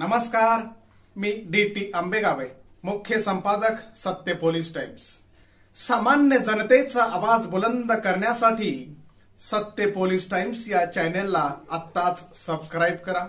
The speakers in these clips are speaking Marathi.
नमस्कार, मी डी.टी. आंबेगावे, मुख्य संपादक सत्य पोलीस टाइम्स। सामान्य जनतेचा आवाज बुलंद करण्यासाठी सत्य पोलीस टाइम्स या चॅनेलला आत्ताच सबस्क्राइब करा।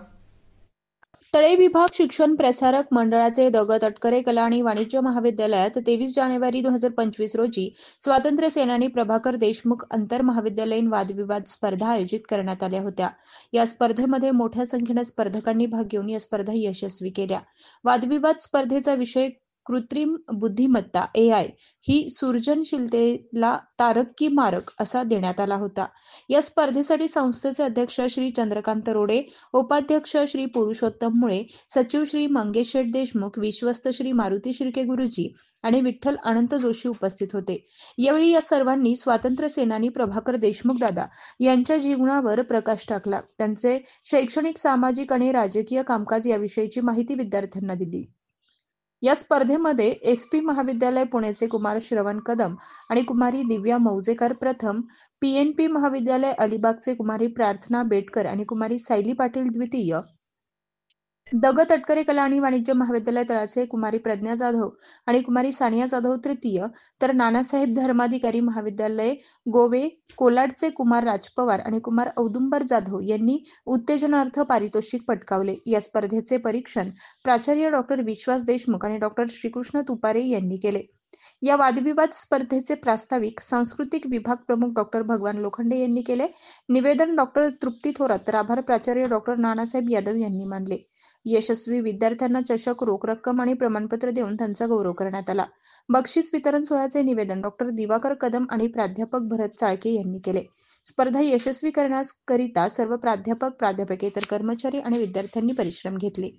तळे विभाग शिक्षण प्रसारक मंडळाचे द.ग. तटकरे कला आणि वाणिज्य महाविद्यालयात 23 जानेवारी 2025 रोजी स्वातंत्र्य सेनानी प्रभाकर देशमुख आंतर महाविद्यालयीन वादविवाद स्पर्धा आयोजित करण्यात आल्या होत्या। या स्पर्धेमध्ये मोठ्या संख्येने स्पर्धकांनी भाग घेऊन या स्पर्धा यशस्वी केल्या। वादविवाद स्पर्धेचा विषय कृत्रिम बुद्धिमत्ता AI ही सृजनशीलतेला तारक की मारक असा देण्यात आला होता। या स्पर्धेसाठी संस्थेचे अध्यक्ष श्री चंद्रकांत रोडे, उपाध्यक्ष श्री पुरुषोत्तम मुळे, सचिव श्री मंगेश शेठ देशमुख, विश्वस्त श्री मारुती शिर्के गुरुजी आणि विठ्ठल अनंत जोशी उपस्थित होते। यावेळी या सर्वांनी स्वातंत्र्य सेनानी प्रभाकर देशमुख दादा यांच्या जीवनावर प्रकाश टाकला। त्यांचे शैक्षणिक, सामाजिक आणि राजकीय कामकाज याविषयीची माहिती विद्यार्थ्यांना दिली। या स्पर्धेमध्ये SP महाविद्यालय पुणेचे कुमार श्रवण कदम आणि कुमारी दिव्या मौजेकर प्रथम, PNP महाविद्यालय अलिबागचे कुमारी प्रार्थना बेटकर आणि कुमारी सायली पाटील द्वितीय, द.ग. तटकरे कला आणि वाणिज्य महाविद्यालय तळाचे कुमारी प्रज्ञा जाधव आणि कुमारी सानिया जाधव तृतीय, तर नानासाहेब धर्माधिकारी महाविद्यालय गोवे कोलाडचे कुमार राजपवार आणि कुमार औदुंबर जाधव यांनी उत्तेजनार्थ पारितोषिक पटकावले। या स्पर्धेचे परीक्षण प्राचार्य डॉ. विश्वास देशमुख आणि डॉ. श्रीकृष्ण तुपारे यांनी केले। या वादविवाद स्पर्धेचे प्रास्ताविक सांस्कृतिक विभाग प्रमुख डॉ. भगवान लोखंडे यांनी केले। निवेदन डॉ. तृप्ती थोरात तर आभार प्राचार्य डॉ. नानासाहेब यादव यांनी मानले। यशस्वी विद्यार्थ्यांना चषक, रोख रक्कम आणि प्रमाणपत्र देऊन त्यांचा गौरव करण्यात आला। बक्षीस वितरण सोहळ्याचे निवेदन डॉ. दिवाकर कदम आणि प्राध्यापक भरत चाळके यांनी केले। स्पर्धा यशस्वी करण्याकरिता सर्व प्राध्यापक, प्राध्यापकेतर कर्मचारी आणि विद्यार्थ्यांनी परिश्रम घेतले।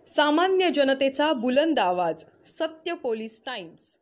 सामान्य जनतेचा बुलंद आवाज, सत्य पोलीस टाइम्स।